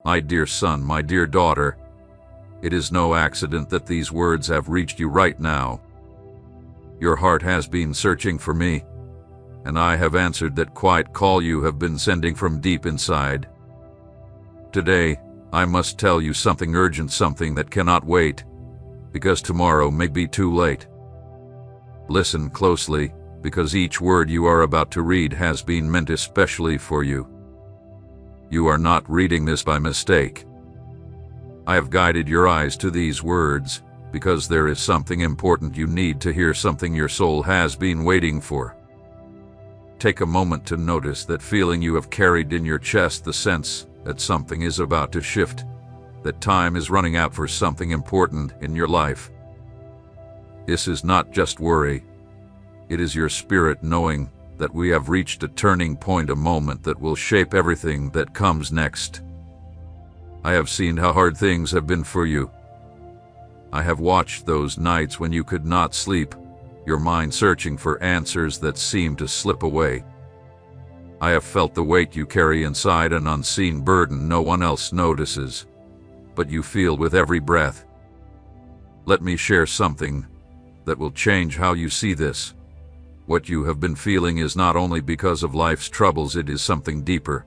My dear son, my dear daughter, it is no accident that these words have reached you right now. Your heart has been searching for me, and I have answered that quiet call you have been sending from deep inside. Today, I must tell you something urgent, something that cannot wait, because tomorrow may be too late. Listen closely, because each word you are about to read has been meant especially for you. You are not reading this by mistake. I have guided your eyes to these words, because there is something important you need to hear, something your soul has been waiting for. Take a moment to notice that feeling you have carried in your chest, the sense that something is about to shift, that time is running out for something important in your life. This is not just worry. It is your spirit knowing that we have reached a turning point, a moment that will shape everything that comes next. I have seen how hard things have been for you. I have watched those nights when you could not sleep, your mind searching for answers that seemed to slip away. I have felt the weight you carry inside, an unseen burden no one else notices, but you feel with every breath. Let me share something that will change how you see this. What you have been feeling is not only because of life's troubles, it is something deeper.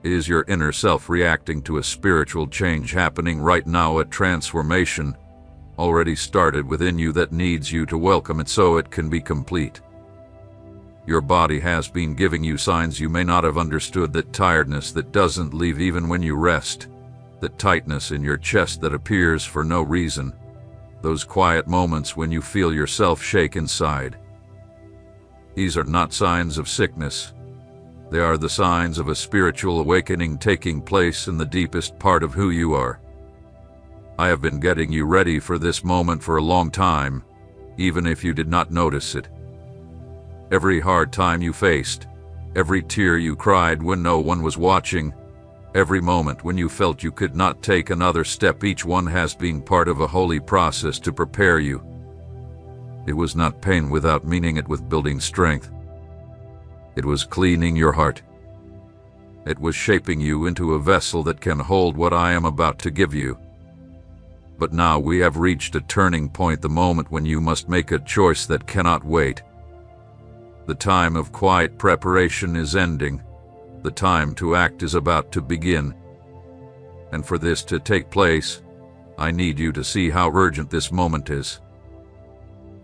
It is your inner self reacting to a spiritual change happening right now, a transformation already started within you that needs you to welcome it so it can be complete. Your body has been giving you signs you may not have understood, that tiredness that doesn't leave even when you rest, that tightness in your chest that appears for no reason, those quiet moments when you feel yourself shake inside. These are not signs of sickness. They are the signs of a spiritual awakening taking place in the deepest part of who you are. I have been getting you ready for this moment for a long time, even if you did not notice it. Every hard time you faced, every tear you cried when no one was watching, every moment when you felt you could not take another step, each one has been part of a holy process to prepare you. It was not pain without meaning it with building strength. It was cleaning your heart. It was shaping you into a vessel that can hold what I am about to give you. But now we have reached a turning point, the moment when you must make a choice that cannot wait. The time of quiet preparation is ending. The time to act is about to begin. And for this to take place, I need you to see how urgent this moment is.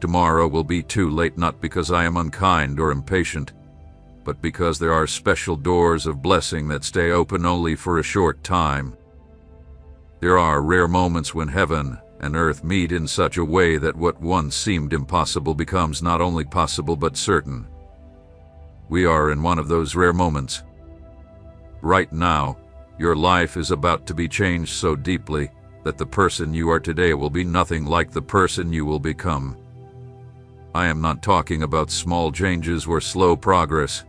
Tomorrow will be too late, not because I am unkind or impatient, but because there are special doors of blessing that stay open only for a short time. There are rare moments when heaven and earth meet in such a way that what once seemed impossible becomes not only possible but certain. We are in one of those rare moments. Right now, your life is about to be changed so deeply that the person you are today will be nothing like the person you will become. I am not talking about small changes or slow progress.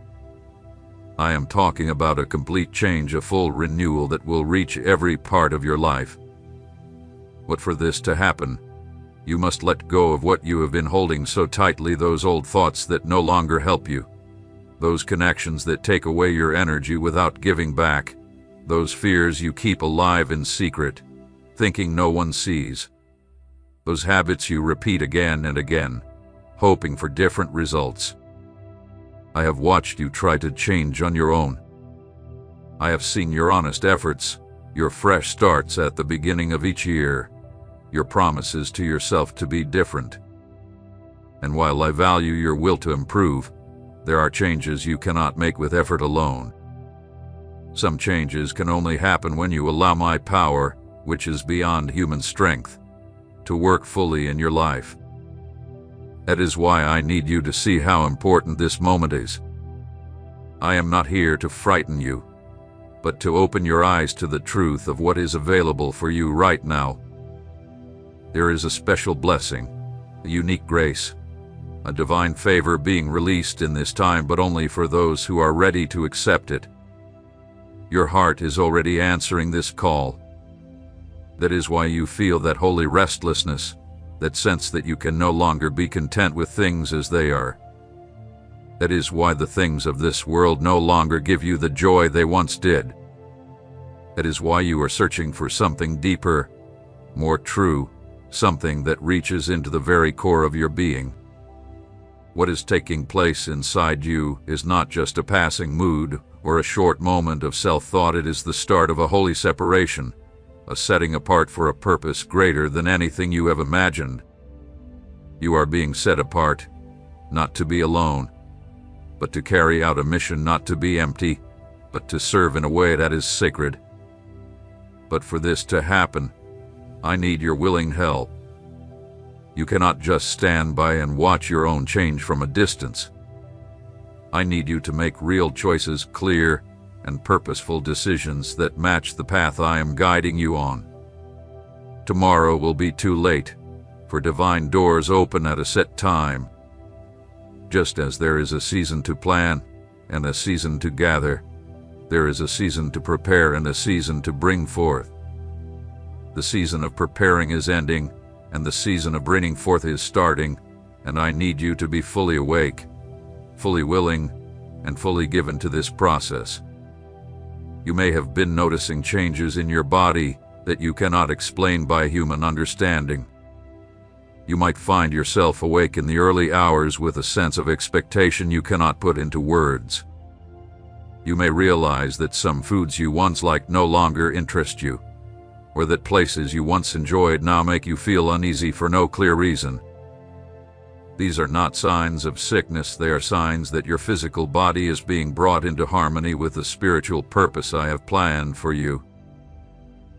I am talking about a complete change, a full renewal that will reach every part of your life. But for this to happen, you must let go of what you have been holding so tightly, those old thoughts that no longer help you, those connections that take away your energy without giving back, those fears you keep alive in secret, thinking no one sees, those habits you repeat again and again, hoping for different results. I have watched you try to change on your own. I have seen your honest efforts, your fresh starts at the beginning of each year, your promises to yourself to be different. And while I value your will to improve, there are changes you cannot make with effort alone. Some changes can only happen when you allow my power, which is beyond human strength, to work fully in your life. That is why I need you to see how important this moment is. I am not here to frighten you, but to open your eyes to the truth of what is available for you right now. There is a special blessing, a unique grace, a divine favor being released in this time, but only for those who are ready to accept it. Your heart is already answering this call. That is why you feel that holy restlessness, that sense that you can no longer be content with things as they are. That is why the things of this world no longer give you the joy they once did. That is why you are searching for something deeper, more true, something that reaches into the very core of your being. What is taking place inside you is not just a passing mood or a short moment of self-thought. It is the start of a holy separation, a setting apart for a purpose greater than anything you have imagined. You are being set apart, not to be alone, but to carry out a mission, not to be empty, but to serve in a way that is sacred. But for this to happen, I need your willing help. You cannot just stand by and watch your own change from a distance. I need you to make real choices, clear and purposeful decisions that match the path I am guiding you on. Tomorrow will be too late, for divine doors open at a set time. Just as there is a season to plan and a season to gather, there is a season to prepare and a season to bring forth. The season of preparing is ending, and the season of bringing forth is starting, and I need you to be fully awake, fully willing, and fully given to this process. You may have been noticing changes in your body that you cannot explain by human understanding. You might find yourself awake in the early hours with a sense of expectation you cannot put into words. You may realize that some foods you once liked no longer interest you, or that places you once enjoyed now make you feel uneasy for no clear reason. These are not signs of sickness, they are signs that your physical body is being brought into harmony with the spiritual purpose I have planned for you.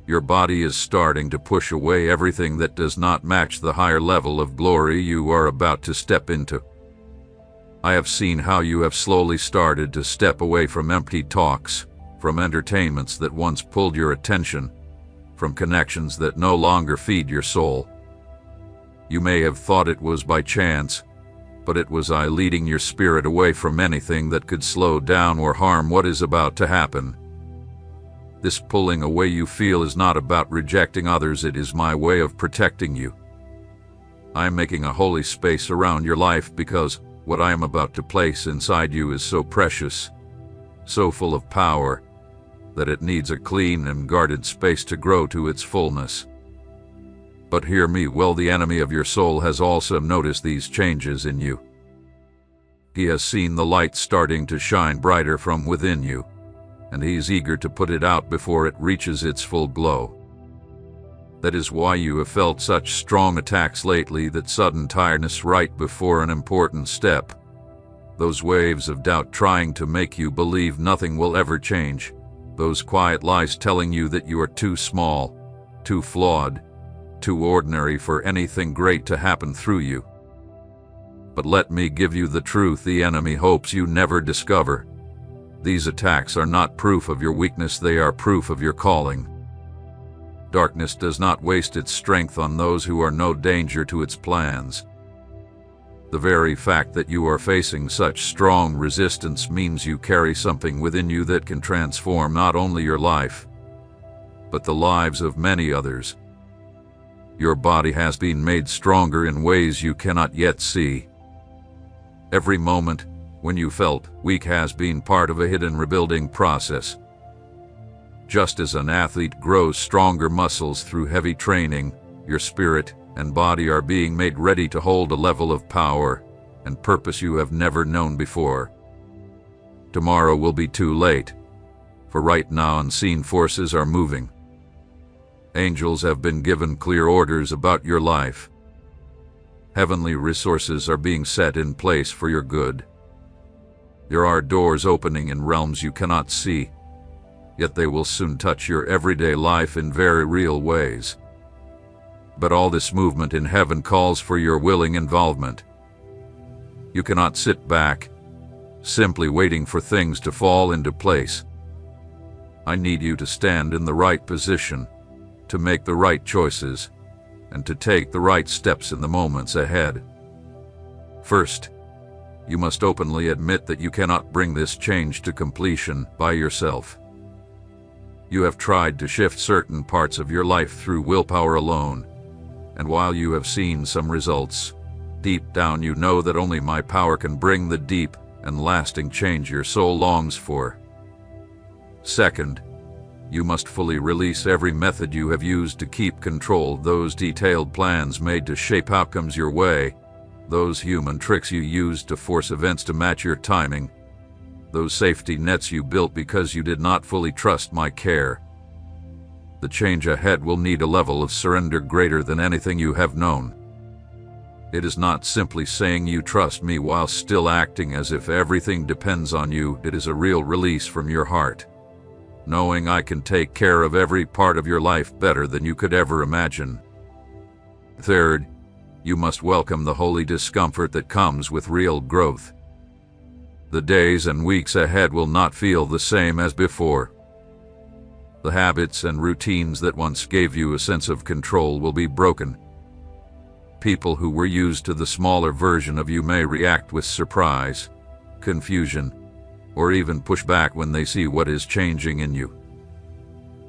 Your body is starting to push away everything that does not match the higher level of glory you are about to step into. I have seen how you have slowly started to step away from empty talks, from entertainments that once pulled your attention, from connections that no longer feed your soul. You may have thought it was by chance, but it was I leading your spirit away from anything that could slow down or harm what is about to happen. This pulling away you feel is not about rejecting others, it is my way of protecting you. I am making a holy space around your life because what I am about to place inside you is so precious, so full of power, that it needs a clean and guarded space to grow to its fullness. But hear me well, the enemy of your soul has also noticed these changes in you. He has seen the light starting to shine brighter from within you, and he is eager to put it out before it reaches its full glow. That is why you have felt such strong attacks lately, that sudden tiredness right before an important step. Those waves of doubt trying to make you believe nothing will ever change. Those quiet lies telling you that you are too small, too flawed, too ordinary for anything great to happen through you. But let me give you the truth the enemy hopes you never discover. These attacks are not proof of your weakness, they are proof of your calling. Darkness does not waste its strength on those who are no danger to its plans. The very fact that you are facing such strong resistance means you carry something within you that can transform not only your life, but the lives of many others. Your body has been made stronger in ways you cannot yet see. Every moment when you felt weak has been part of a hidden rebuilding process. Just as an athlete grows stronger muscles through heavy training, your spirit and body are being made ready to hold a level of power and purpose you have never known before. Tomorrow will be too late, for right now unseen forces are moving. Angels have been given clear orders about your life. Heavenly resources are being set in place for your good. There are doors opening in realms you cannot see, yet they will soon touch your everyday life in very real ways. But all this movement in heaven calls for your willing involvement. You cannot sit back, simply waiting for things to fall into place. I need you to stand in the right position, to make the right choices, and to take the right steps in the moments ahead. First, you must openly admit that you cannot bring this change to completion by yourself. You have tried to shift certain parts of your life through willpower alone, and while you have seen some results, deep down you know that only my power can bring the deep and lasting change your soul longs for. Second, You must fully release every method you have used to keep control, those detailed plans made to shape outcomes your way, those human tricks you used to force events to match your timing, those safety nets you built because you did not fully trust my care. The change ahead will need a level of surrender greater than anything you have known. It is not simply saying you trust me while still acting as if everything depends on you. It is a real release from your heart, knowing I can take care of every part of your life better than you could ever imagine. Third, you must welcome the holy discomfort that comes with real growth. The days and weeks ahead will not feel the same as before. The habits and routines that once gave you a sense of control will be broken. People who were used to the smaller version of you may react with surprise, confusion, or even push back when they see what is changing in you.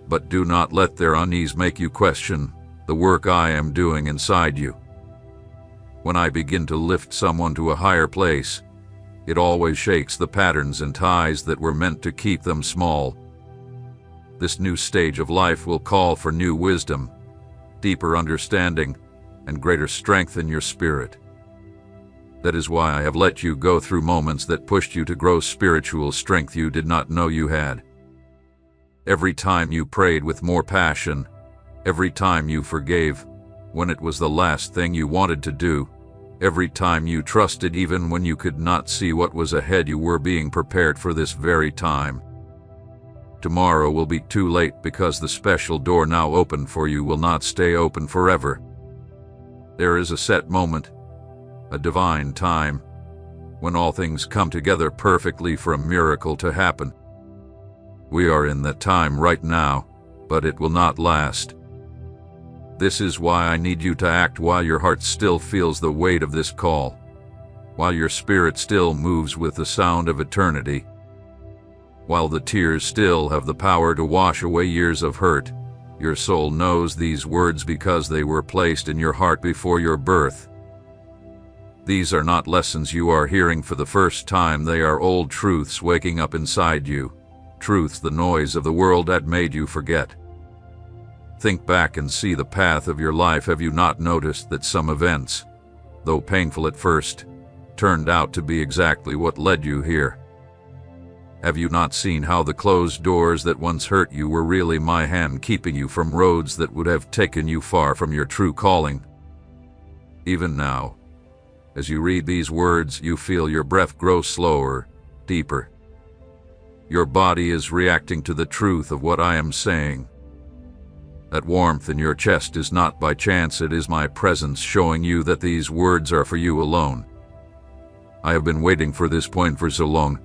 But do not let their unease make you question the work I am doing inside you. When I begin to lift someone to a higher place, it always shakes the patterns and ties that were meant to keep them small. This new stage of life will call for new wisdom, deeper understanding, and greater strength in your spirit. That is why I have let you go through moments that pushed you to grow spiritual strength you did not know you had. Every time you prayed with more passion, every time you forgave when it was the last thing you wanted to do, every time you trusted even when you could not see what was ahead, you were being prepared for this very time. Tomorrow will be too late because the special door now open for you will not stay open forever. There is a set moment, a divine time, when all things come together perfectly for a miracle to happen. We are in that time right now, but it will not last. This is why I need you to act while your heart still feels the weight of this call, while your spirit still moves with the sound of eternity, while the tears still have the power to wash away years of hurt. Your soul knows these words because they were placed in your heart before your birth. These are not lessons you are hearing for the first time. They are old truths waking up inside you, truths the noise of the world had made you forget. Think back and see the path of your life. Have you not noticed that some events, though painful at first, turned out to be exactly what led you here? Have you not seen how the closed doors that once hurt you were really my hand keeping you from roads that would have taken you far from your true calling? Even now, as you read these words, you feel your breath grow slower, deeper. Your body is reacting to the truth of what I am saying. That warmth in your chest is not by chance. It is my presence showing you that these words are for you alone. I have been waiting for this point for so long.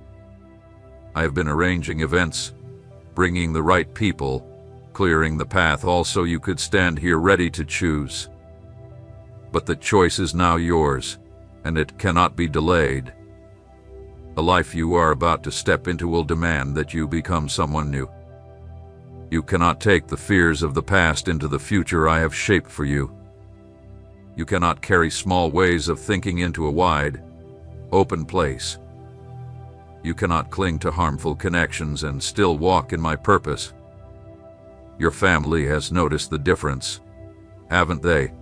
I have been arranging events, bringing the right people, clearing the path all so you could stand here ready to choose. But the choice is now yours, and it cannot be delayed. The life you are about to step into will demand that you become someone new. You cannot take the fears of the past into the future I have shaped for you. You cannot carry small ways of thinking into a wide, open place. You cannot cling to harmful connections and still walk in my purpose. Your family has noticed the difference, haven't they?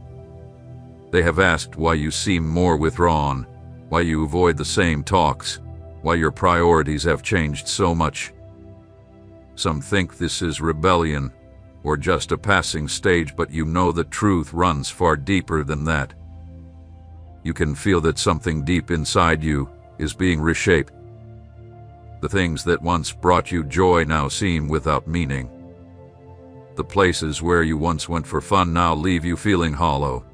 They have asked why you seem more withdrawn, why you avoid the same talks, why your priorities have changed so much. Some think this is rebellion or just a passing stage, but you know the truth runs far deeper than that. You can feel that something deep inside you is being reshaped. The things that once brought you joy now seem without meaning. The places where you once went for fun now leave you feeling hollow.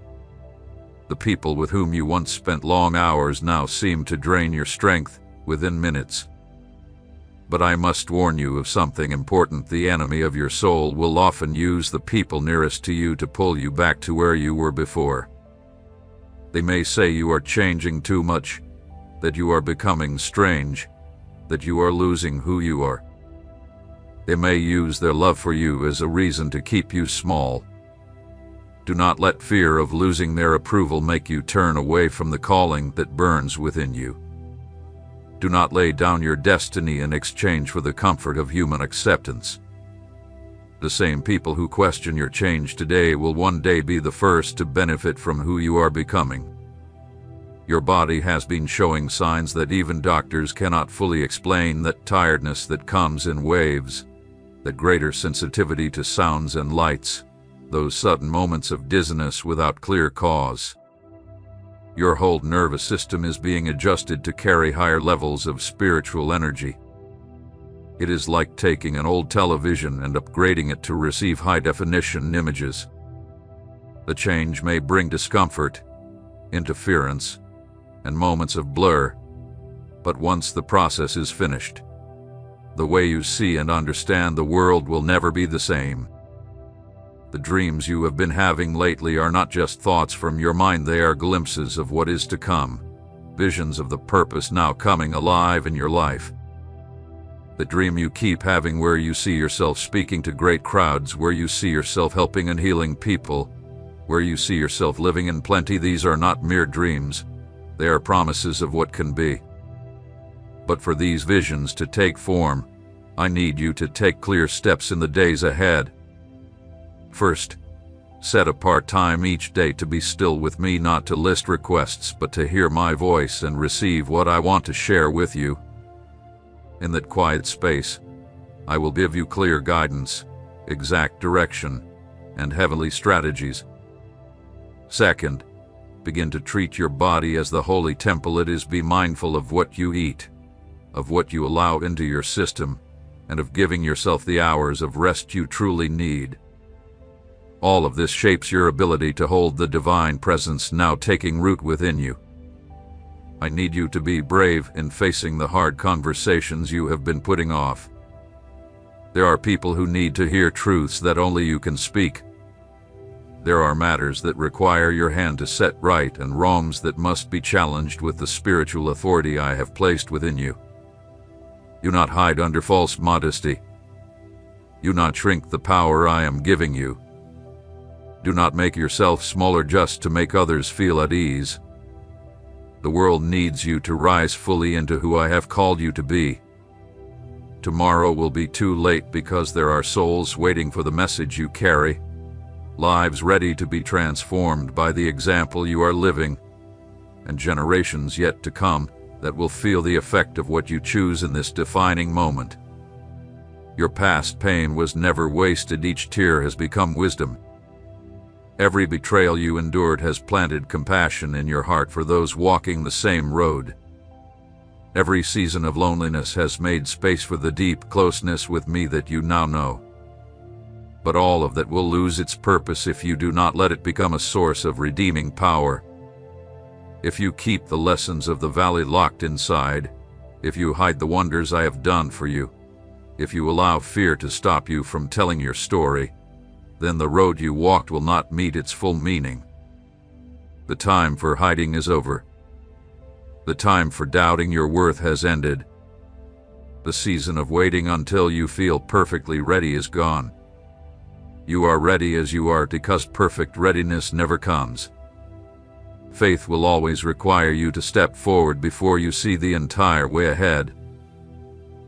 The people with whom you once spent long hours now seem to drain your strength within minutes. But I must warn you of something important. The enemy of your soul will often use the people nearest to you to pull you back to where you were before. They may say you are changing too much, that you are becoming strange, that you are losing who you are. They may use their love for you as a reason to keep you small. Do not let fear of losing their approval make you turn away from the calling that burns within you. Do not lay down your destiny in exchange for the comfort of human acceptance. The same people who question your change today will one day be the first to benefit from who you are becoming. Your body has been showing signs that even doctors cannot fully explain, that tiredness that comes in waves, that greater sensitivity to sounds and lights, those sudden moments of dizziness without clear cause. Your whole nervous system is being adjusted to carry higher levels of spiritual energy. It is like taking an old television and upgrading it to receive high-definition images. The change may bring discomfort, interference, and moments of blur, but once the process is finished, the way you see and understand the world will never be the same. The dreams you have been having lately are not just thoughts from your mind, they are glimpses of what is to come, visions of the purpose now coming alive in your life. The dream you keep having where you see yourself speaking to great crowds, where you see yourself helping and healing people, where you see yourself living in plenty, these are not mere dreams, they are promises of what can be. But for these visions to take form, I need you to take clear steps in the days ahead. First, set apart time each day to be still with me, not to list requests, but to hear my voice and receive what I want to share with you. In that quiet space, I will give you clear guidance, exact direction, and heavenly strategies. Second, begin to treat your body as the holy temple it is. Be mindful of what you eat, of what you allow into your system, and of giving yourself the hours of rest you truly need. All of this shapes your ability to hold the divine presence now taking root within you. I need you to be brave in facing the hard conversations you have been putting off. There are people who need to hear truths that only you can speak. There are matters that require your hand to set right, and wrongs that must be challenged with the spiritual authority I have placed within you. Do not hide under false modesty. Do not shrink the power I am giving you. Do not make yourself smaller just to make others feel at ease. The world needs you to rise fully into who I have called you to be. Tomorrow will be too late because there are souls waiting for the message you carry, lives ready to be transformed by the example you are living, and generations yet to come that will feel the effect of what you choose in this defining moment. Your past pain was never wasted. Each tear has become wisdom. Every betrayal you endured has planted compassion in your heart for those walking the same road. Every season of loneliness has made space for the deep closeness with me that you now know. But all of that will lose its purpose if you do not let it become a source of redeeming power. If you keep the lessons of the valley locked inside, if you hide the wonders I have done for you, if you allow fear to stop you from telling your story, then the road you walked will not meet its full meaning. The time for hiding is over. The time for doubting your worth has ended. The season of waiting until you feel perfectly ready is gone. You are ready as you are because perfect readiness never comes. Faith will always require you to step forward before you see the entire way ahead.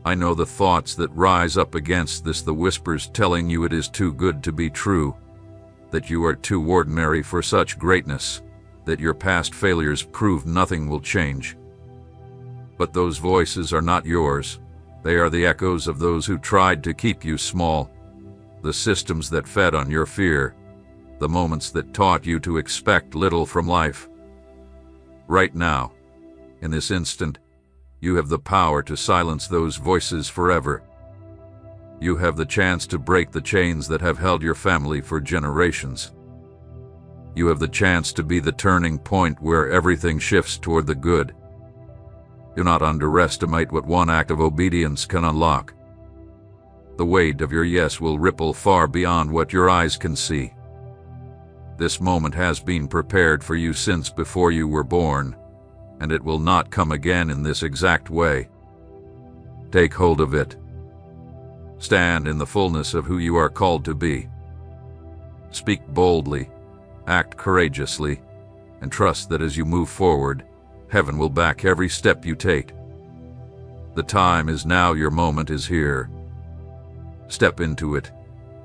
I know the thoughts that rise up against this, the whispers telling you it is too good to be true, that you are too ordinary for such greatness, that your past failures prove nothing will change. But those voices are not yours. They are the echoes of those who tried to keep you small, the systems that fed on your fear, the moments that taught you to expect little from life. Right now, in this instant, you have the power to silence those voices forever. You have the chance to break the chains that have held your family for generations. You have the chance to be the turning point where everything shifts toward the good. Do not underestimate what one act of obedience can unlock. The weight of your yes will ripple far beyond what your eyes can see. This moment has been prepared for you since before you were born, and it will not come again in this exact way. Take hold of it. Stand in the fullness of who you are called to be. Speak boldly, act courageously, and trust that as you move forward, heaven will back every step you take. The time is now, your moment is here. Step into it,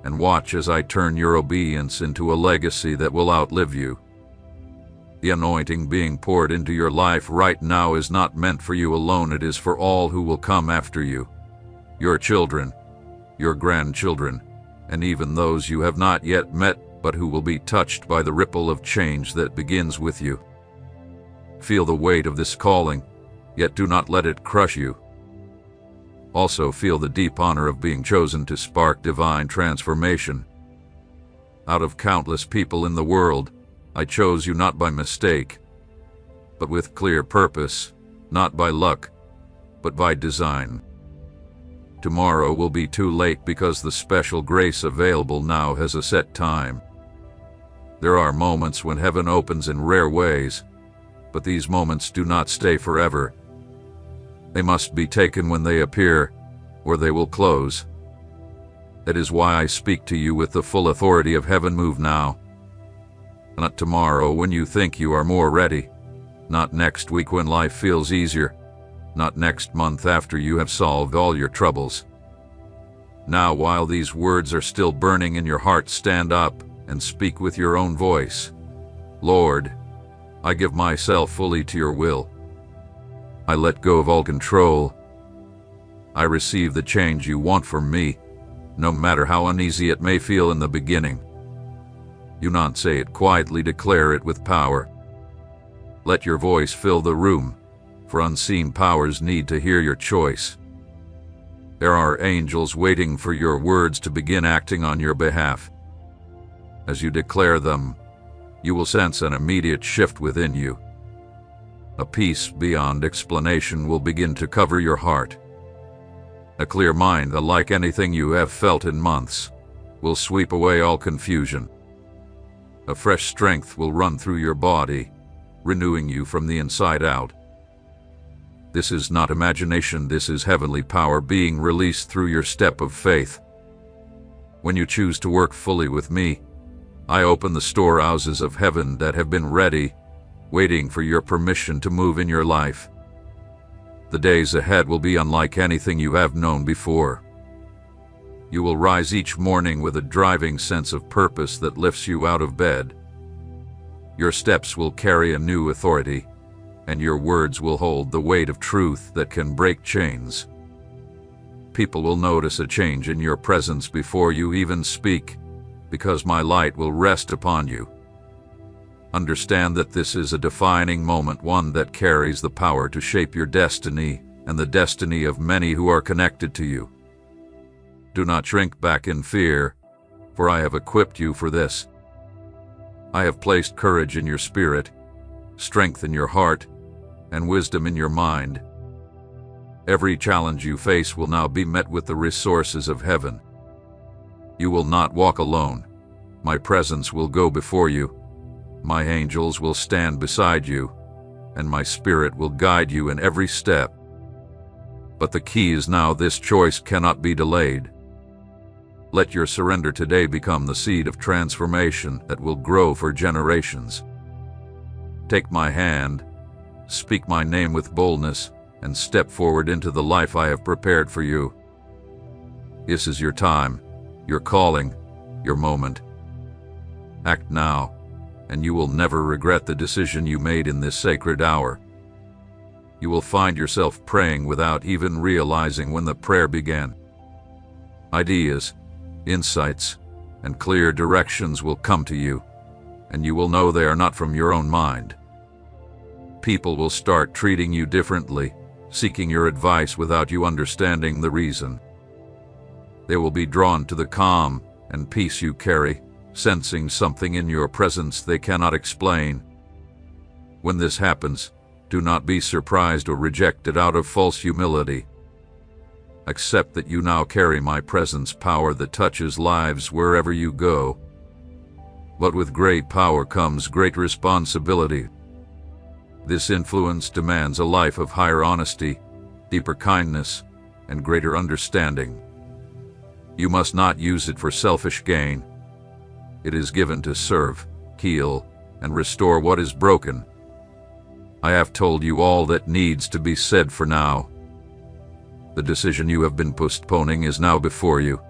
and watch as I turn your obedience into a legacy that will outlive you. The anointing being poured into your life right now is not meant for you alone, it is for all who will come after you, your children, your grandchildren, and even those you have not yet met but who will be touched by the ripple of change that begins with you. Feel the weight of this calling, yet do not let it crush you. Also feel the deep honor of being chosen to spark divine transformation. Out of countless people in the world, I chose you not by mistake, but with clear purpose, not by luck, but by design. Tomorrow will be too late because the special grace available now has a set time. There are moments when heaven opens in rare ways, but these moments do not stay forever. They must be taken when they appear, or they will close. That is why I speak to you with the full authority of heaven. Move now. Not tomorrow when you think you are more ready. Not next week when life feels easier. Not next month after you have solved all your troubles. Now, while these words are still burning in your heart, stand up and speak with your own voice. Lord, I give myself fully to your will. I let go of all control. I receive the change you want from me, no matter how uneasy it may feel in the beginning. You not say it quietly, declare it with power. Let your voice fill the room, for unseen powers need to hear your choice. There are angels waiting for your words to begin acting on your behalf. As you declare them, you will sense an immediate shift within you. A peace beyond explanation will begin to cover your heart. A clear mind, unlike anything you have felt in months, will sweep away all confusion. A fresh strength will run through your body, renewing you from the inside out. This is not imagination, this is heavenly power being released through your step of faith. When you choose to work fully with me, I open the storehouses of heaven that have been ready, waiting for your permission to move in your life. The days ahead will be unlike anything you have known before. You will rise each morning with a driving sense of purpose that lifts you out of bed. Your steps will carry a new authority, and your words will hold the weight of truth that can break chains. People will notice a change in your presence before you even speak, because my light will rest upon you. Understand that this is a defining moment, one that carries the power to shape your destiny and the destiny of many who are connected to you. Do not shrink back in fear, for I have equipped you for this. I have placed courage in your spirit, strength in your heart, and wisdom in your mind. Every challenge you face will now be met with the resources of heaven. You will not walk alone. My presence will go before you. My angels will stand beside you, and my spirit will guide you in every step. But the key is now, this choice cannot be delayed. Let your surrender today become the seed of transformation that will grow for generations. Take my hand, speak my name with boldness, and step forward into the life I have prepared for you. This is your time, your calling, your moment. Act now, and you will never regret the decision you made in this sacred hour. You will find yourself praying without even realizing when the prayer began. Ideas, insights, and clear directions will come to you, and you will know they are not from your own mind. People will start treating you differently, seeking your advice without you understanding the reason. They will be drawn to the calm and peace you carry, sensing something in your presence they cannot explain. When this happens, do not be surprised or rejected out of false humility. Accept that you now carry my presence, power that touches lives wherever you go. But with great power comes great responsibility. This influence demands a life of higher honesty, deeper kindness, and greater understanding. You must not use it for selfish gain. It is given to serve, heal, and restore what is broken. I have told you all that needs to be said for now. The decision you have been postponing is now before you.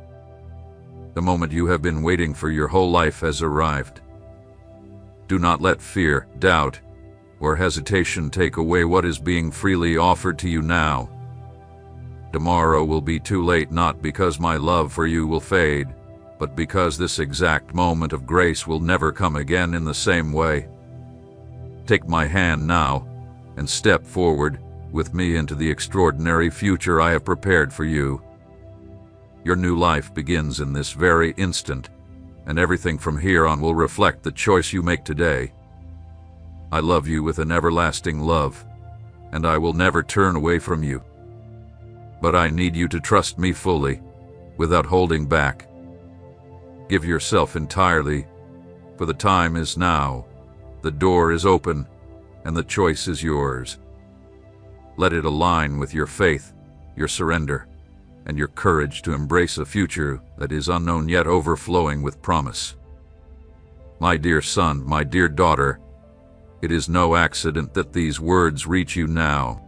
The moment you have been waiting for your whole life has arrived. Do not let fear, doubt, or hesitation take away what is being freely offered to you now. Tomorrow will be too late, not because my love for you will fade, but because this exact moment of grace will never come again in the same way. Take my hand now and step forward with me into the extraordinary future I have prepared for you. Your new life begins in this very instant, and everything from here on will reflect the choice you make today. I love you with an everlasting love, and I will never turn away from you. But I need you to trust me fully, without holding back. Give yourself entirely, for the time is now, the door is open, and the choice is yours. Let it align with your faith, your surrender, and your courage to embrace a future that is unknown yet overflowing with promise. My dear son, my dear daughter, it is no accident that these words reach you now.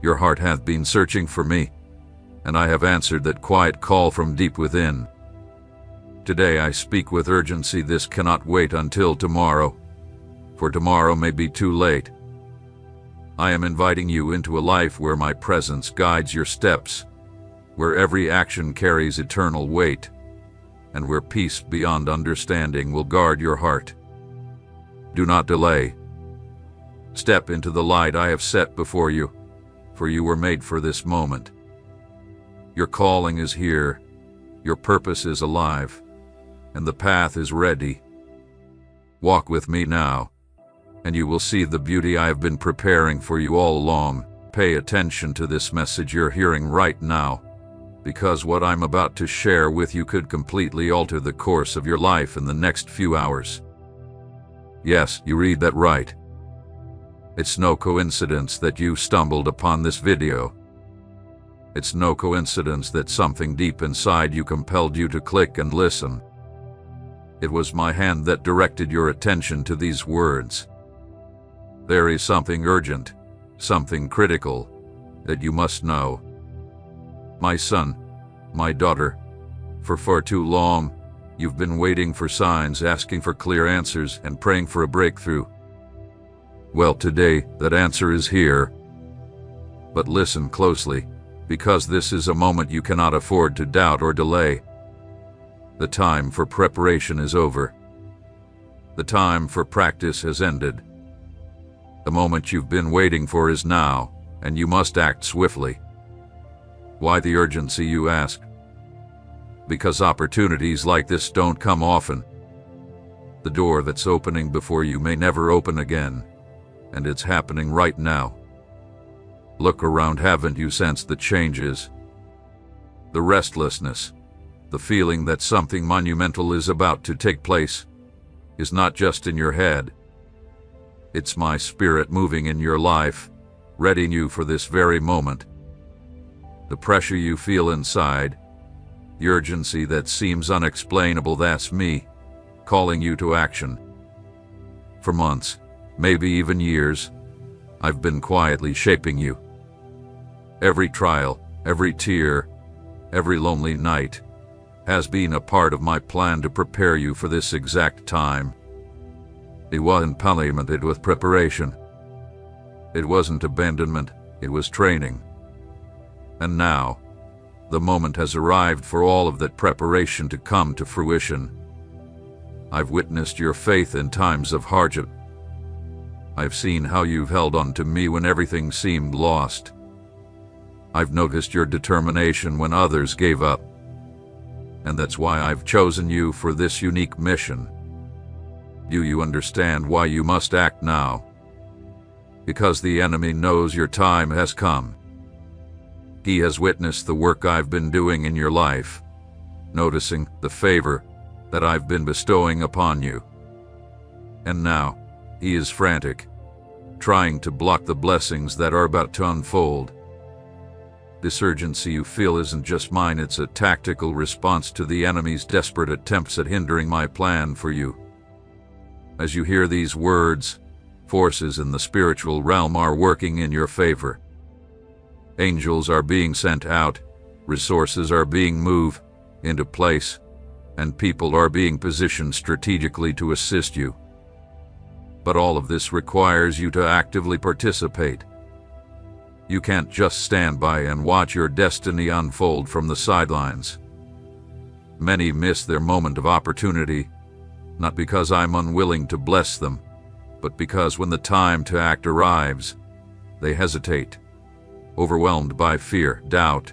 Your heart hath been searching for me, and I have answered that quiet call from deep within. Today I speak with urgency. This cannot wait until tomorrow, for tomorrow may be too late. I am inviting you into a life where my presence guides your steps, where every action carries eternal weight, and where peace beyond understanding will guard your heart. Do not delay. Step into the light I have set before you, for you were made for this moment. Your calling is here, your purpose is alive, and the path is ready. Walk with me now, and you will see the beauty I have been preparing for you all along. Pay attention to this message you're hearing right now, because what I'm about to share with you could completely alter the course of your life in the next few hours. Yes, you read that right. It's no coincidence that you stumbled upon this video. It's no coincidence that something deep inside you compelled you to click and listen. It was my hand that directed your attention to these words. There is something urgent, something critical, that you must know. My son, my daughter, for far too long, you've been waiting for signs, asking for clear answers, and praying for a breakthrough. Well, today, that answer is here. But listen closely, because this is a moment you cannot afford to doubt or delay. The time for preparation is over. The time for practice has ended. The moment you've been waiting for is now, and you must act swiftly. Why the urgency, you ask? Because opportunities like this don't come often. The door that's opening before you may never open again, and it's happening right now. Look around. Haven't you sensed the changes? The restlessness, the feeling that something monumental is about to take place, is not just in your head. It's my spirit moving in your life, readying you for this very moment. The pressure you feel inside, the urgency that seems unexplainable, that's me, calling you to action. For months, maybe even years, I've been quietly shaping you. Every trial, every tear, every lonely night has been a part of my plan to prepare you for this exact time. It wasn't punishment, it was preparation. It wasn't abandonment, it was training. And now, the moment has arrived for all of that preparation to come to fruition. I've witnessed your faith in times of hardship. I've seen how you've held on to me when everything seemed lost. I've noticed your determination when others gave up. And that's why I've chosen you for this unique mission. Do you understand why you must act now? Because the enemy knows your time has come. He has witnessed the work I've been doing in your life, noticing the favor that I've been bestowing upon you. And now, he is frantic, trying to block the blessings that are about to unfold. This urgency you feel isn't just mine, it's a tactical response to the enemy's desperate attempts at hindering my plan for you. As you hear these words, forces in the spiritual realm are working in your favor. Angels are being sent out, resources are being moved into place, and people are being positioned strategically to assist you. But all of this requires you to actively participate. You can't just stand by and watch your destiny unfold from the sidelines. Many miss their moment of opportunity, not because I'm unwilling to bless them, but because when the time to act arrives, they hesitate, overwhelmed by fear, doubt,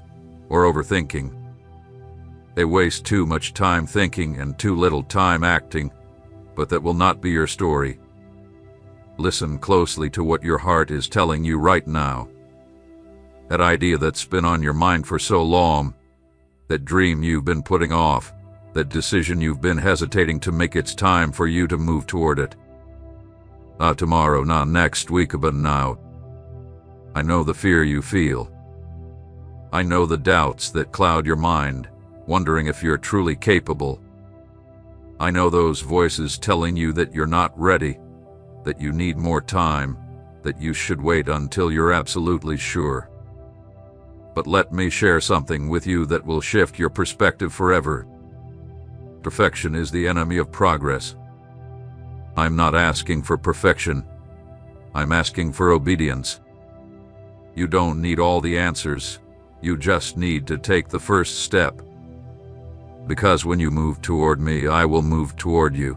or overthinking. They waste too much time thinking and too little time acting, but that will not be your story. Listen closely to what your heart is telling you right now. That idea that's been on your mind for so long, that dream you've been putting off, that decision you've been hesitating to make, it's time for you to move toward it. Not tomorrow, not next week, but now. I know the fear you feel. I know the doubts that cloud your mind, wondering if you're truly capable. I know those voices telling you that you're not ready, that you need more time, that you should wait until you're absolutely sure. But let me share something with you that will shift your perspective forever. Perfection is the enemy of progress. I'm not asking for perfection. I'm asking for obedience. You don't need all the answers. You just need to take the first step. Because when you move toward me, I will move toward you.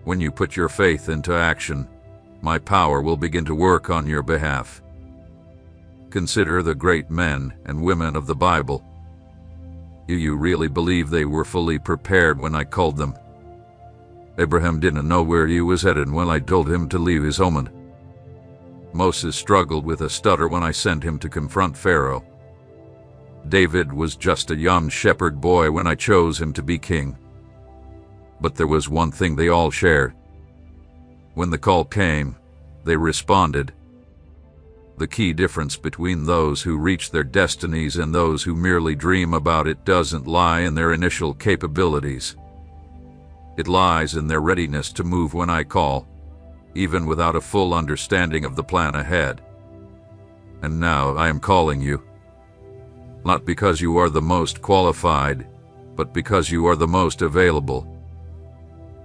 When you put your faith into action, my power will begin to work on your behalf. Consider the great men and women of the Bible. Do you really believe they were fully prepared when I called them? Abraham didn't know where he was headed when I told him to leave his homeland. Moses struggled with a stutter when I sent him to confront Pharaoh. David was just a young shepherd boy when I chose him to be king. But there was one thing they all shared. When the call came, they responded. The key difference between those who reach their destinies and those who merely dream about it doesn't lie in their initial capabilities. It lies in their readiness to move when I call, even without a full understanding of the plan ahead. And now I am calling you. Not because you are the most qualified, but because you are the most available.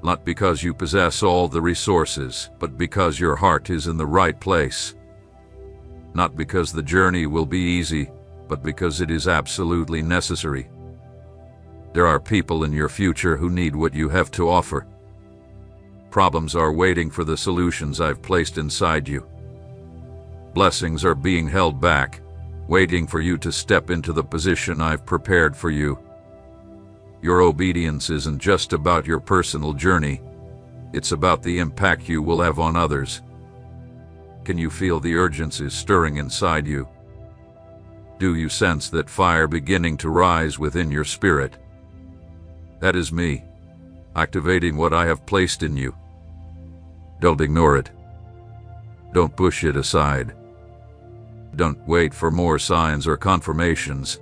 Not because you possess all the resources, but because your heart is in the right place. Not because the journey will be easy, but because it is absolutely necessary. There are people in your future who need what you have to offer. Problems are waiting for the solutions I've placed inside you. Blessings are being held back, waiting for you to step into the position I've prepared for you. Your obedience isn't just about your personal journey. It's about the impact you will have on others. Can you feel the urgency stirring inside you? Do you sense that fire beginning to rise within your spirit? That is me, activating what I have placed in you. Don't ignore it. Don't push it aside. Don't wait for more signs or confirmations.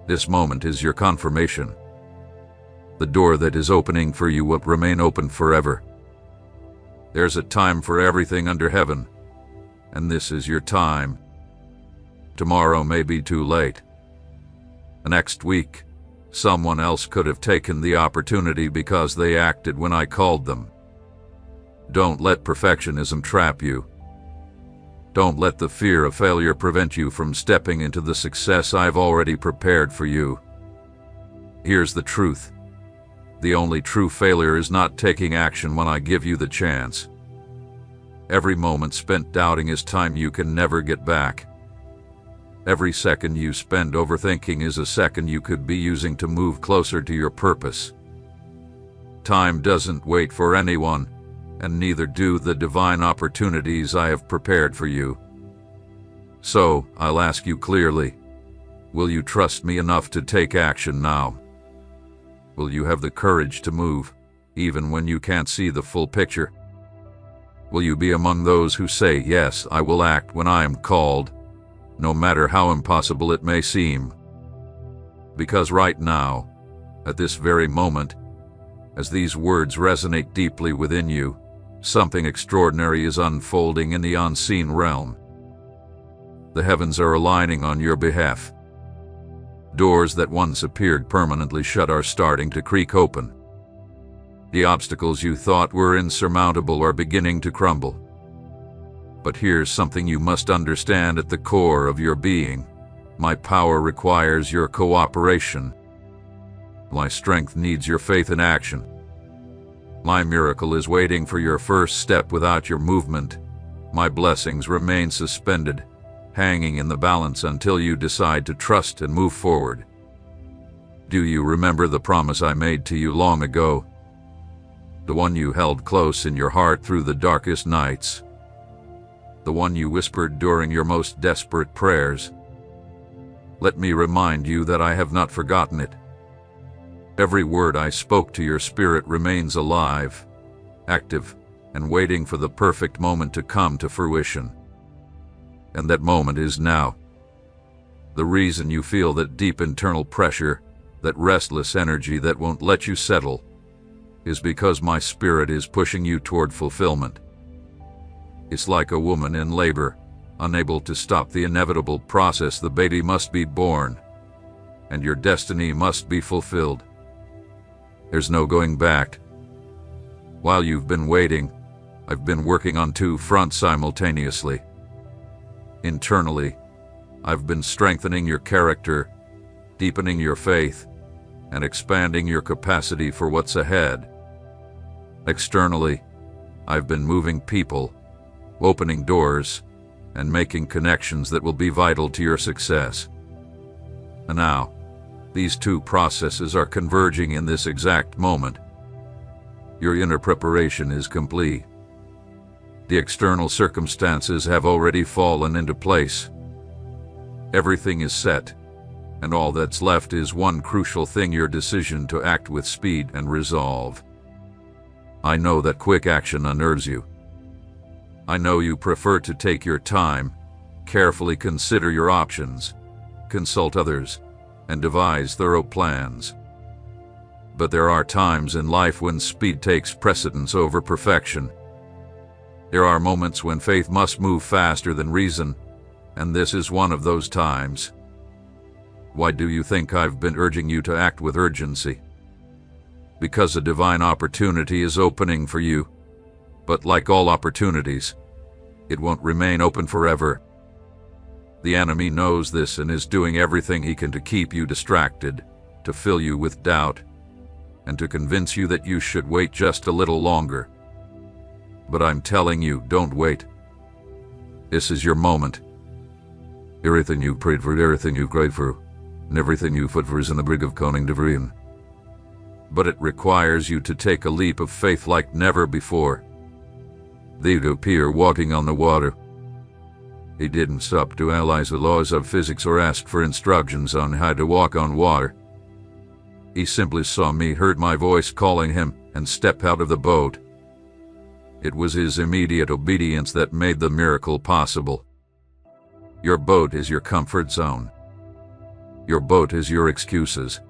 This moment is your confirmation. The door that is opening for you will remain open forever. There's a time for everything under heaven, and this is your time. Tomorrow may be too late. Next week, someone else could have taken the opportunity because they acted when I called them. Don't let perfectionism trap you. Don't let the fear of failure prevent you from stepping into the success I've already prepared for you. Here's the truth. The only true failure is not taking action when I give you the chance. Every moment spent doubting is time you can never get back. Every second you spend overthinking is a second you could be using to move closer to your purpose. Time doesn't wait for anyone, and neither do the divine opportunities I have prepared for you. So, I'll ask you clearly, will you trust me enough to take action now? Will you have the courage to move, even when you can't see the full picture? Will you be among those who say, yes, I will act when I am called, no matter how impossible it may seem? Because right now, at this very moment, as these words resonate deeply within you, something extraordinary is unfolding in the unseen realm. The heavens are aligning on your behalf. Doors that once appeared permanently shut are starting to creak open. The obstacles you thought were insurmountable are beginning to crumble. But here's something you must understand at the core of your being. My power requires your cooperation. My strength needs your faith in action. My miracle is waiting for your first step without your movement. My blessings remain suspended, hanging in the balance until you decide to trust and move forward. Do you remember the promise I made to you long ago? The one you held close in your heart through the darkest nights. The one you whispered during your most desperate prayers. Let me remind you that I have not forgotten it. Every word I spoke to your spirit remains alive, active, and waiting for the perfect moment to come to fruition. And that moment is now. The reason you feel that deep internal pressure, that restless energy that won't let you settle, is because my spirit is pushing you toward fulfillment. It's like a woman in labor, unable to stop the inevitable process. The baby must be born, and your destiny must be fulfilled. There's no going back. While you've been waiting, I've been working on two fronts simultaneously. Internally, I've been strengthening your character, deepening your faith, and expanding your capacity for what's ahead. Externally, I've been moving people, opening doors, and making connections that will be vital to your success. And now, these two processes are converging in this exact moment. Your inner preparation is complete. The external circumstances have already fallen into place. Everything is set, and all that's left is one crucial thing: your decision to act with speed and resolve. I know that quick action unnerves you. I know you prefer to take your time, carefully consider your options, consult others, and devise thorough plans. But there are times in life when speed takes precedence over perfection. There are moments when faith must move faster than reason, and this is one of those times. Why do you think I've been urging you to act with urgency? Because a divine opportunity is opening for you. But like all opportunities, it won't remain open forever. The enemy knows this and is doing everything he can to keep you distracted, to fill you with doubt, and to convince you that you should wait just a little longer. But I'm telling you, don't wait. This is your moment. Everything you prayed for, everything you cried for, and everything you fought for is in the brig of koning devrijen. But it requires you to take a leap of faith like never before. They'd appear walking on the water. He didn't stop to analyze the laws of physics or ask for instructions on how to walk on water. He simply saw me, heard my voice calling him, and stepped out of the boat. It was his immediate obedience that made the miracle possible. Your boat is your comfort zone. Your boat is your excuses.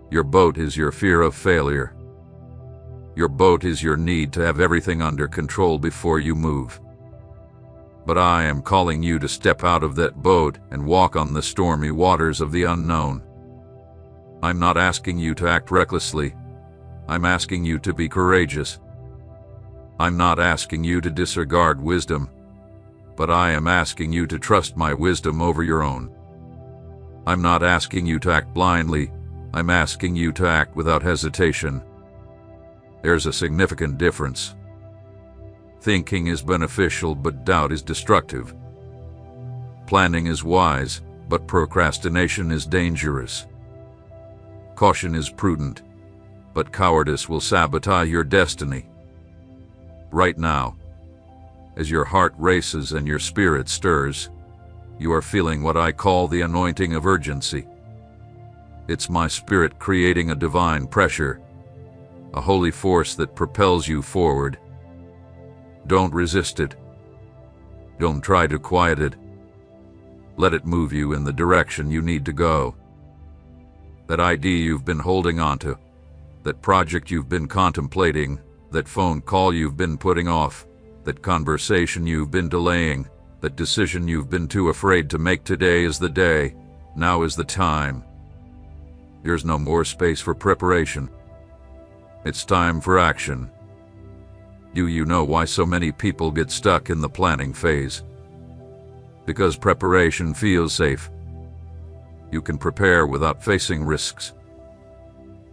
Your boat is your fear of failure. Your boat is your need to have everything under control before you move. But I am calling you to step out of that boat and walk on the stormy waters of the unknown. I'm not asking you to act recklessly. I'm asking you to be courageous. I'm not asking you to disregard wisdom, but I am asking you to trust my wisdom over your own. I'm not asking you to act blindly. I'm asking you to act without hesitation. There's a significant difference. Thinking is beneficial, but doubt is destructive. Planning is wise, but procrastination is dangerous. Caution is prudent, but cowardice will sabotage your destiny. Right now, as your heart races and your spirit stirs, you are feeling what I call the anointing of urgency. It's my spirit creating a divine pressure, a holy force that propels you forward. Don't resist it. Don't try to quiet it. Let it move you in the direction you need to go. That idea you've been holding on to, that project you've been contemplating, that phone call you've been putting off, that conversation you've been delaying, that decision you've been too afraid to make, today is the day. Now is the time. There's no more space for preparation. It's time for action. Do you know why so many people get stuck in the planning phase? Because preparation feels safe. You can prepare without facing risks.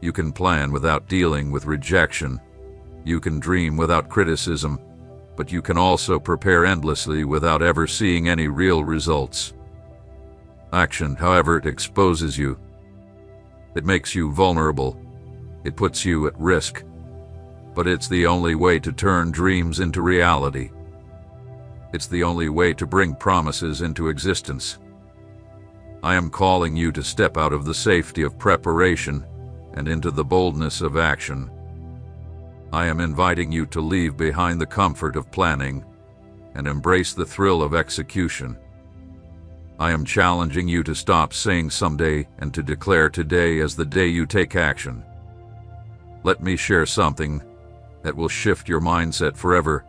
You can plan without dealing with rejection. You can dream without criticism, but you can also prepare endlessly without ever seeing any real results. Action, however, it exposes you. It makes you vulnerable. It puts you at risk. But it's the only way to turn dreams into reality. It's the only way to bring promises into existence. I am calling you to step out of the safety of preparation and into the boldness of action. I am inviting you to leave behind the comfort of planning and embrace the thrill of execution. I am challenging you to stop saying someday and to declare today as the day you take action. Let me share something that will shift your mindset forever.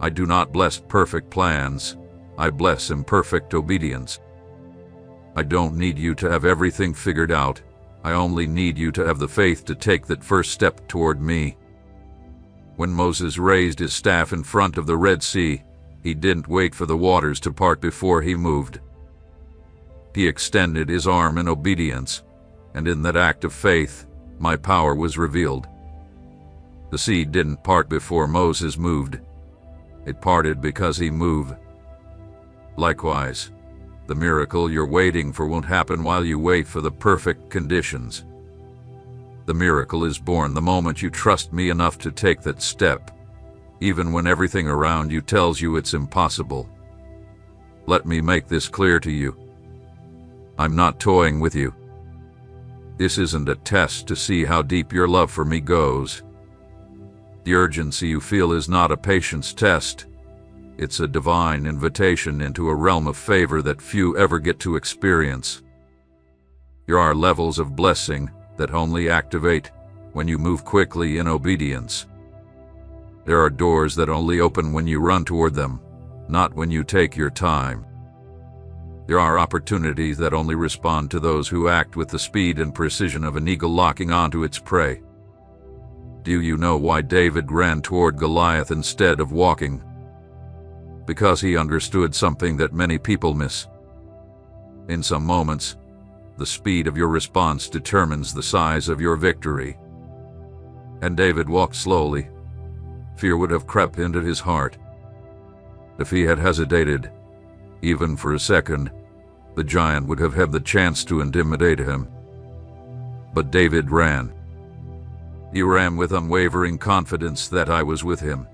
I do not bless perfect plans. I bless imperfect obedience. I don't need you to have everything figured out. I only need you to have the faith to take that first step toward me. When Moses raised his staff in front of the Red Sea, he didn't wait for the waters to part before he moved. He extended his arm in obedience, and in that act of faith, my power was revealed. The sea didn't part before Moses moved. It parted because he moved. Likewise, the miracle you're waiting for won't happen while you wait for the perfect conditions. The miracle is born the moment you trust me enough to take that step, even when everything around you tells you it's impossible. Let me make this clear to you. I'm not toying with you. This isn't a test to see how deep your love for me goes. The urgency you feel is not a patience test. It's a divine invitation into a realm of favor that few ever get to experience. There are levels of blessing that only activate when you move quickly in obedience. There are doors that only open when you run toward them, not when you take your time. There are opportunities that only respond to those who act with the speed and precision of an eagle locking onto its prey. Do you know why David ran toward Goliath instead of walking? Because he understood something that many people miss. In some moments, the speed of your response determines the size of your victory. And David walked slowly. Fear would have crept into his heart. If he had hesitated, even for a second, the giant would have had the chance to intimidate him. But David ran. He ran with unwavering confidence that I was with him.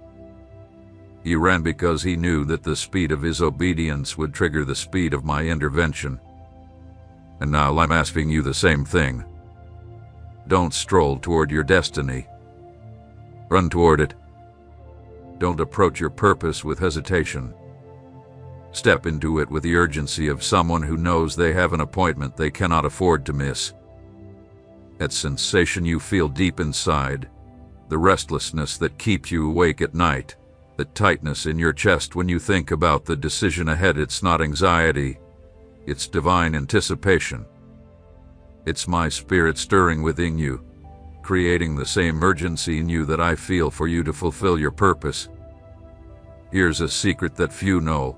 He ran because he knew that the speed of his obedience would trigger the speed of my intervention. And now I'm asking you the same thing. Don't stroll toward your destiny. Run toward it. Don't approach your purpose with hesitation. Step into it with the urgency of someone who knows they have an appointment they cannot afford to miss. That sensation you feel deep inside, the restlessness that keeps you awake at night, the tightness in your chest when you think about the decision ahead, it's not anxiety, it's divine anticipation. It's my spirit stirring within you, creating the same urgency in you that I feel for you to fulfill your purpose. Here's a secret that few know.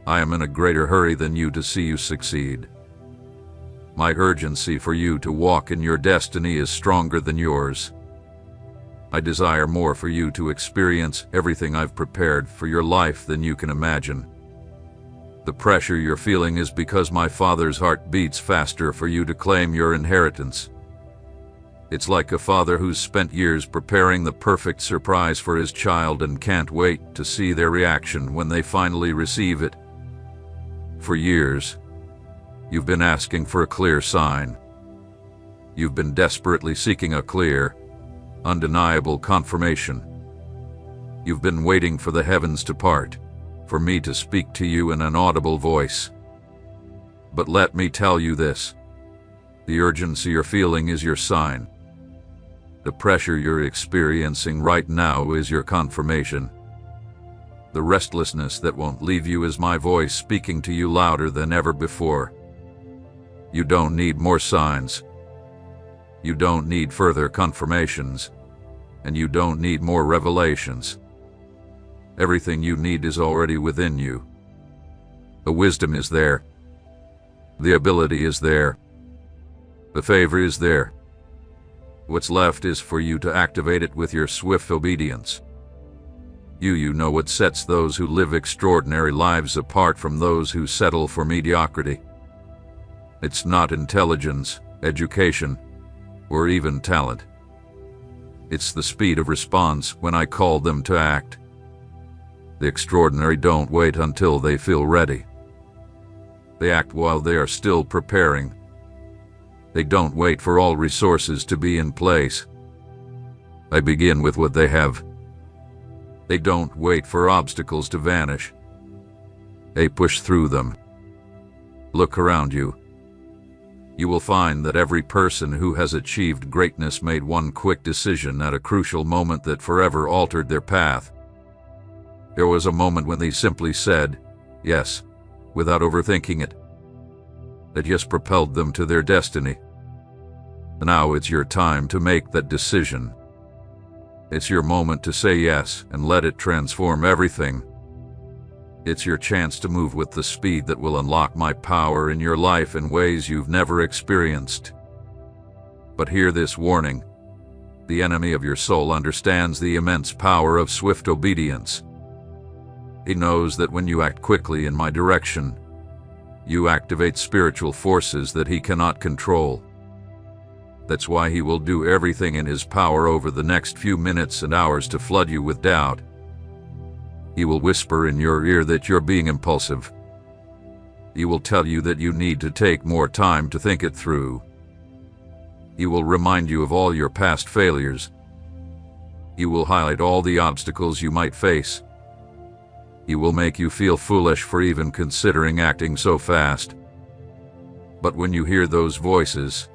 I am in a greater hurry than you to see you succeed. My urgency for you to walk in your destiny is stronger than yours. I desire more for you to experience everything I've prepared for your life than you can imagine. The pressure you're feeling is because my Father's heart beats faster for you to claim your inheritance. It's like a father who's spent years preparing the perfect surprise for his child and can't wait to see their reaction when they finally receive it. For years, you've been asking for a clear sign. You've been desperately seeking a clear, undeniable confirmation. You've been waiting for the heavens to part, for me to speak to you in an audible voice. But let me tell you this. The urgency you're feeling is your sign. The pressure you're experiencing right now is your confirmation. The restlessness that won't leave you is my voice speaking to you louder than ever before. You don't need more signs. You don't need further confirmations. And you don't need more revelations. Everything you need is already within you. The wisdom is there. The ability is there. The favor is there. What's left is for you to activate it with your swift obedience. You know what sets those who live extraordinary lives apart from those who settle for mediocrity. It's not intelligence, education, or even talent. It's the speed of response when I call them to act. The extraordinary don't wait until they feel ready. They act while they are still preparing. They don't wait for all resources to be in place. They begin with what they have. They don't wait for obstacles to vanish. They push through them. Look around you. You will find that every person who has achieved greatness made one quick decision at a crucial moment that forever altered their path. There was a moment when they simply said, yes, without overthinking it. That just propelled them to their destiny. Now it's your time to make that decision. It's your moment to say yes and let it transform everything. It's your chance to move with the speed that will unlock my power in your life in ways you've never experienced. But hear this warning. The enemy of your soul understands the immense power of swift obedience. He knows that when you act quickly in my direction, you activate spiritual forces that he cannot control. That's why he will do everything in his power over the next few minutes and hours to flood you with doubt. He will whisper in your ear that you're being impulsive. He will tell you that you need to take more time to think it through. He will remind you of all your past failures. He will highlight all the obstacles you might face. He will make you feel foolish for even considering acting so fast. But when you hear those voices,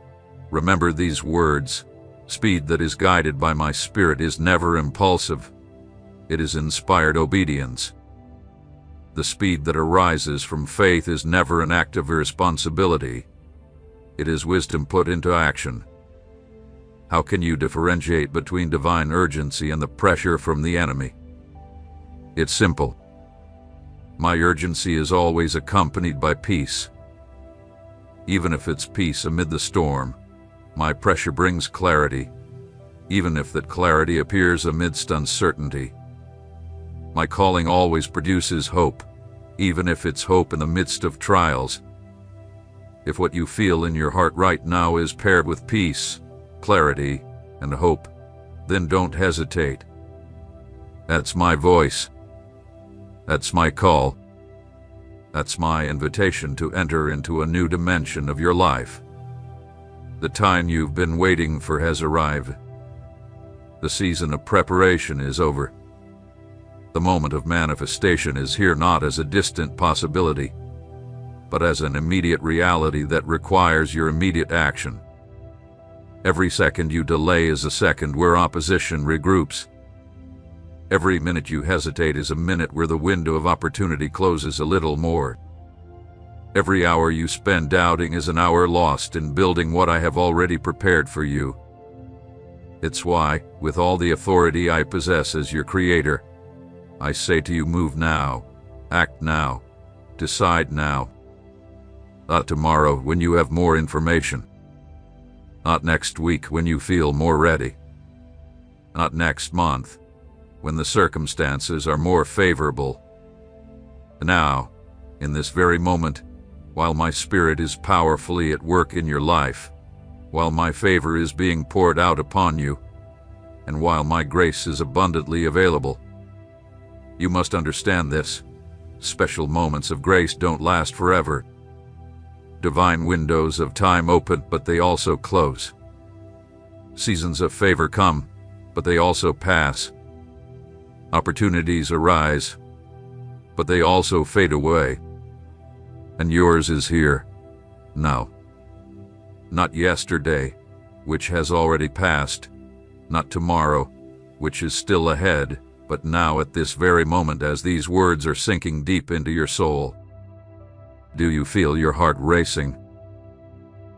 remember these words: speed that is guided by my spirit is never impulsive. It is inspired obedience. The speed that arises from faith is never an act of irresponsibility. It is wisdom put into action. How can you differentiate between divine urgency and the pressure from the enemy? It's simple. My urgency is always accompanied by peace. Even if it's peace amid the storm, my pressure brings clarity, even if that clarity appears amidst uncertainty. My calling always produces hope, even if it's hope in the midst of trials. If what you feel in your heart right now is paired with peace, clarity, and hope, then don't hesitate. That's my voice. That's my call. That's my invitation to enter into a new dimension of your life. The time you've been waiting for has arrived. The season of preparation is over. The moment of manifestation is here, not as a distant possibility, but as an immediate reality that requires your immediate action. Every second you delay is a second where opposition regroups. Every minute you hesitate is a minute where the window of opportunity closes a little more. Every hour you spend doubting is an hour lost in building what I have already prepared for you. It's why, with all the authority I possess as your creator, I say to you, move now, act now, decide now. Not tomorrow when you have more information. Not next week when you feel more ready. Not next month when the circumstances are more favorable. Now, in this very moment, while my spirit is powerfully at work in your life, while my favor is being poured out upon you, and while my grace is abundantly available. You must understand this. Special moments of grace don't last forever. Divine windows of time open, but they also close. Seasons of favor come, but they also pass. Opportunities arise, but they also fade away. And yours is here, now. Not yesterday, which has already passed, not tomorrow, which is still ahead, but now at this very moment as these words are sinking deep into your soul. Do you feel your heart racing?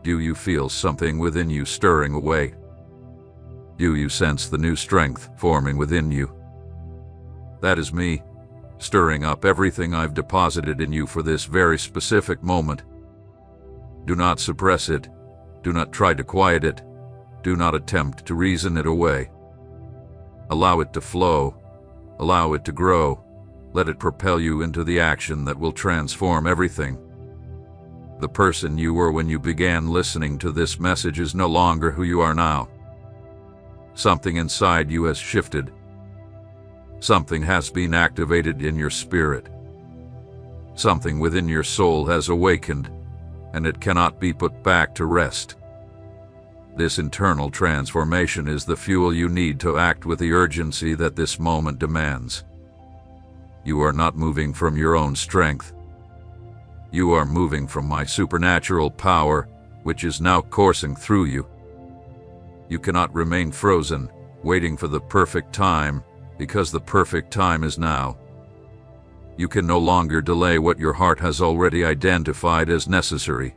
Do you feel something within you stirring away? Do you sense the new strength forming within you? That is me, stirring up everything I've deposited in you for this very specific moment. Do not suppress it. Do not try to quiet it. Do not attempt to reason it away. Allow it to flow. Allow it to grow. Let it propel you into the action that will transform everything. The person you were when you began listening to this message is no longer who you are now. Something inside you has shifted. Something has been activated in your spirit. Something within your soul has awakened, and it cannot be put back to rest. This internal transformation is the fuel you need to act with the urgency that this moment demands. You are not moving from your own strength. You are moving from my supernatural power, which is now coursing through you. You cannot remain frozen, waiting for the perfect time, because the perfect time is now. You can no longer delay what your heart has already identified as necessary.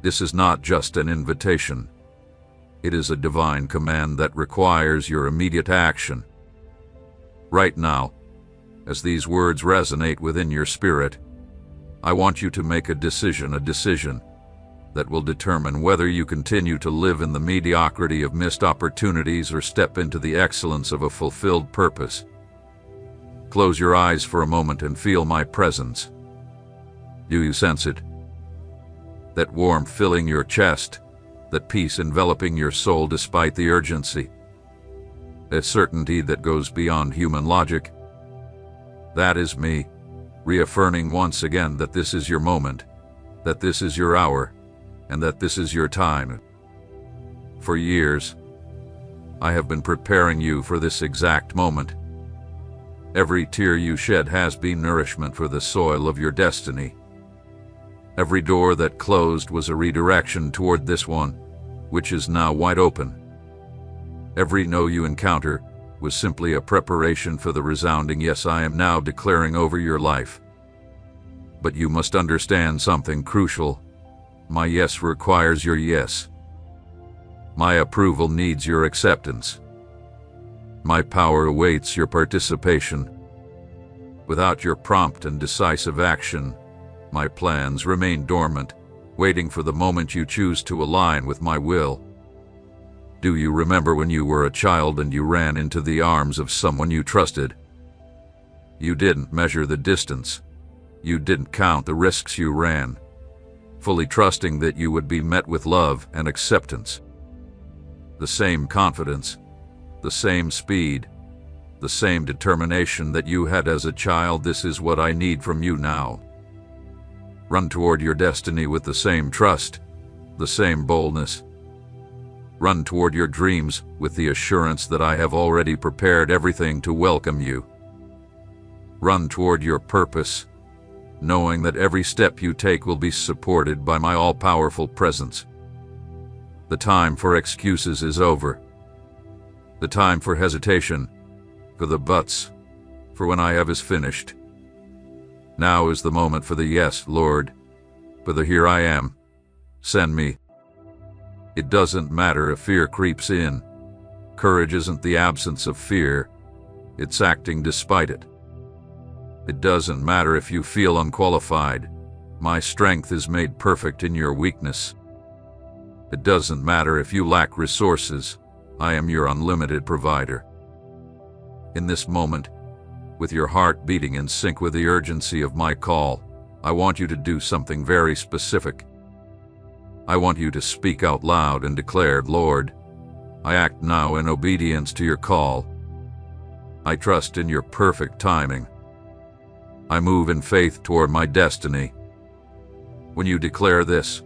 This is not just an invitation. It is a divine command that requires your immediate action. Right now, as these words resonate within your spirit, I want you to make a decision that will determine whether you continue to live in the mediocrity of missed opportunities or step into the excellence of a fulfilled purpose. Close your eyes for a moment and feel my presence. Do you sense it? That warmth filling your chest, that peace enveloping your soul despite the urgency, a certainty that goes beyond human logic. That is me, reaffirming once again that this is your moment, that this is your hour, and that this is your time. For years, I have been preparing you for this exact moment. Every tear you shed has been nourishment for the soil of your destiny. Every door that closed was a redirection toward this one, which is now wide open. Every no you encounter was simply a preparation for the resounding yes I am now declaring over your life. But you must understand something crucial. My yes requires your yes. My approval needs your acceptance. My power awaits your participation. Without your prompt and decisive action, my plans remain dormant, waiting for the moment you choose to align with my will. Do you remember when you were a child and you ran into the arms of someone you trusted? You didn't measure the distance. You didn't count the risks you ran, fully trusting that you would be met with love and acceptance. The same confidence, the same speed, the same determination that you had as a child. This is what I need from you now. Run toward your destiny with the same trust, the same boldness. Run toward your dreams with the assurance that I have already prepared everything to welcome you. Run toward your purpose, knowing that every step you take will be supported by my all-powerful presence. The time for excuses is over. The time for hesitation, for the buts, for when I have is finished. Now is the moment for the yes, Lord, for the here I am. Send me. It doesn't matter if fear creeps in. Courage isn't the absence of fear. It's acting despite it. It doesn't matter if you feel unqualified. My strength is made perfect in your weakness. It doesn't matter if you lack resources. I am your unlimited provider. In this moment, with your heart beating in sync with the urgency of my call, I want you to do something very specific. I want you to speak out loud and declare, Lord, I act now in obedience to your call. I trust in your perfect timing. I move in faith toward my destiny. When you declare this,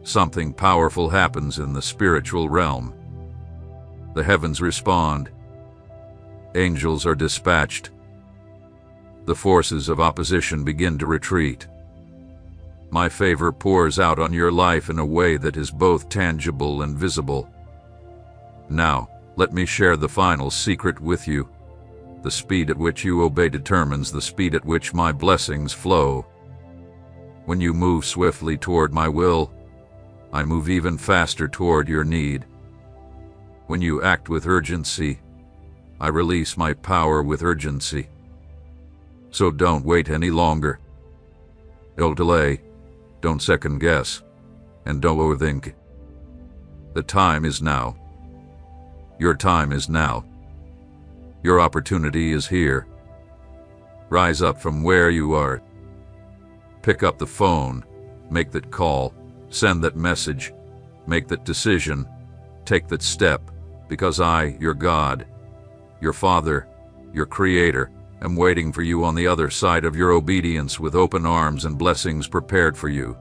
something powerful happens in the spiritual realm. The heavens respond. Angels are dispatched. The forces of opposition begin to retreat. My favor pours out on your life in a way that is both tangible and visible. Now, let me share the final secret with you. The speed at which you obey determines the speed at which my blessings flow. When you move swiftly toward my will, I move even faster toward your need. When you act with urgency, I release my power with urgency. So don't wait any longer. Don't delay, don't second guess, and don't overthink. The time is now. Your time is now. Your opportunity is here. Rise up from where you are. Pick up the phone, make that call, send that message, make that decision, take that step, because I, your God, your Father, your Creator, am waiting for you on the other side of your obedience with open arms and blessings prepared for you.